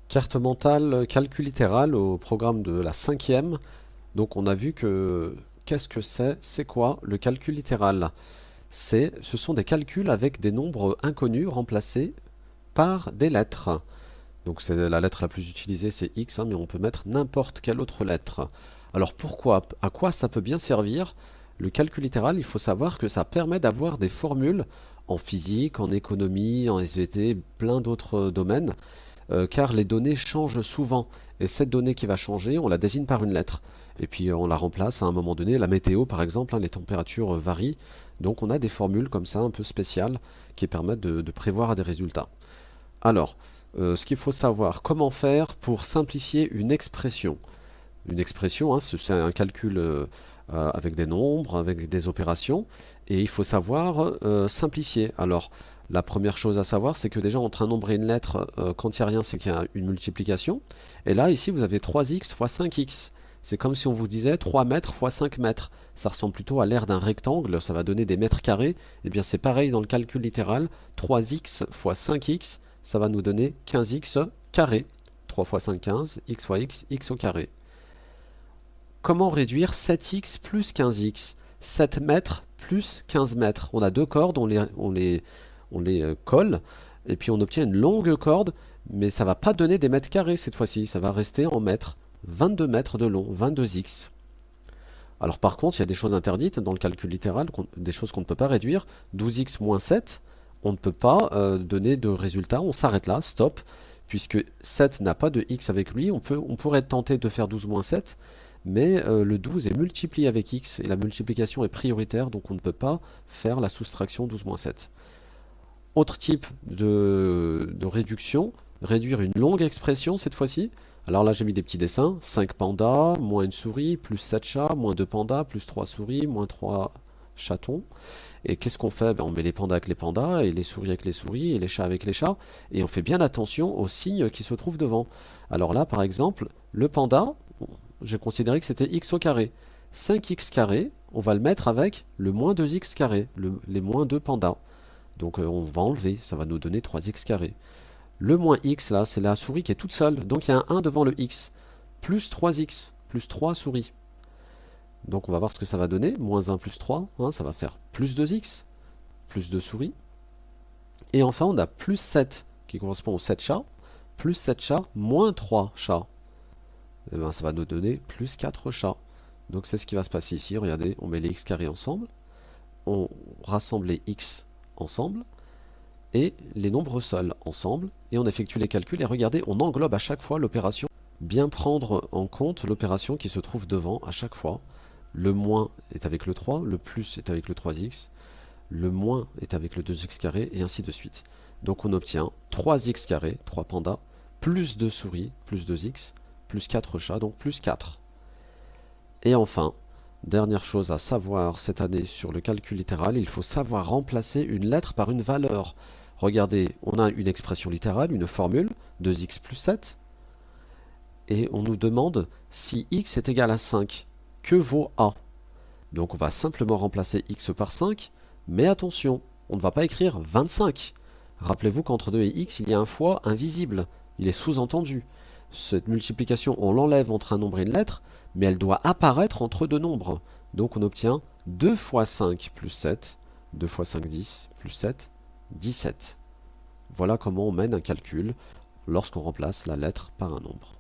Carte mentale, calcul littéral au programme de la cinquième. Donc on a vu que qu'est-ce que c'est quoi le calcul littéral? Ce sont des calculs avec des nombres inconnus remplacés par des lettres. Donc c'est la lettre la plus utilisée, c'est X, hein, mais on peut mettre n'importe quelle autre lettre. Alors pourquoi? À quoi ça peut bien servir? Le calcul littéral, il faut savoir que ça permet d'avoir des formules en physique, en économie, en SVT, plein d'autres domaines car les données changent souvent. Et cette donnée qui va changer, on la désigne par une lettre. Et puis on la remplace à un moment donné. La météo, par exemple, hein, les températures varient. Donc on a des formules comme ça, un peu spéciales, qui permettent de prévoir des résultats. Alors, ce qu'il faut savoir, comment faire pour simplifier une expression. Une expression, hein, c'est un calcul avec des nombres, avec des opérations, et il faut savoir simplifier. Alors, la première chose à savoir, c'est que déjà entre un nombre et une lettre, quand il n'y a rien, c'est qu'il y a une multiplication. Et là, ici, vous avez 3x fois 5x. C'est comme si on vous disait 3 mètres fois 5 mètres. Ça ressemble plutôt à l'aire d'un rectangle, ça va donner des mètres carrés. Et bien c'est pareil dans le calcul littéral. 3x fois 5x, ça va nous donner 15x carré. 3 fois 5, 15, x fois x, x au carré. Comment réduire 7x plus 15x? 7 mètres plus 15 mètres. On a deux cordes, on les colle, et puis on obtient une longue corde, mais ça va pas donner des mètres carrés cette fois-ci, ça va rester en mètres. 22 mètres de long, 22x. Alors par contre, il y a des choses interdites dans le calcul littéral, des choses qu'on ne peut pas réduire. 12x moins 7, on ne peut pas donner de résultat, on s'arrête là, stop, puisque 7 n'a pas de x avec lui, on pourrait tenter de faire 12 moins 7, mais le 12 est multiplié avec x, et la multiplication est prioritaire, donc on ne peut pas faire la soustraction 12 moins 7. Autre type de réduction, réduire une longue expression cette fois-ci. Alors là j'ai mis des petits dessins, 5 pandas, moins une souris, plus 7 chats, moins 2 pandas, plus 3 souris, moins 3 chatons. Et qu'est-ce qu'on fait? On met les pandas avec les pandas, et les souris avec les souris, et les chats avec les chats, et on fait bien attention aux signes qui se trouvent devant. Alors là par exemple, le panda, j'ai considéré que c'était x au carré. 5x carré, on va le mettre avec le moins 2x carré, les moins 2 pandas. Donc on va enlever, ça va nous donner 3x carré. Le moins x là, c'est la souris qui est toute seule, donc il y a un 1 devant le x. Plus 3x, plus 3 souris. Donc on va voir ce que ça va donner. Moins 1 plus 3, hein, ça va faire plus 2x, plus 2 souris. Et enfin on a plus 7, qui correspond aux 7 chats. Plus 7 chats, moins 3 chats. Et ben, ça va nous donner plus 4 chats. Donc c'est ce qui va se passer ici. Regardez, on met les x carrés ensemble. On rassemble les x ensemble et les nombres seuls ensemble et on effectue les calculs et regardez, on englobe à chaque fois l'opération. Bien prendre en compte l'opération qui se trouve devant à chaque fois. Le moins est avec le 3, le plus est avec le 3x, le moins est avec le 2x carré et ainsi de suite. Donc on obtient 3x carré, 3 pandas, plus 2 souris, plus 2x, plus 4 chats, donc plus 4. Et enfin, dernière chose à savoir cette année sur le calcul littéral, il faut savoir remplacer une lettre par une valeur. Regardez, on a une expression littérale, une formule, 2x plus 7, et on nous demande si x est égal à 5, que vaut a? Donc on va simplement remplacer x par 5, mais attention, on ne va pas écrire 25. Rappelez-vous qu'entre 2 et x, il y a un fois invisible, il est sous-entendu. Cette multiplication, on l'enlève entre un nombre et une lettre, mais elle doit apparaître entre deux nombres. Donc on obtient 2 fois 5 plus 7, 2 fois 5, 10, plus 7, 17. Voilà comment on mène un calcul lorsqu'on remplace la lettre par un nombre.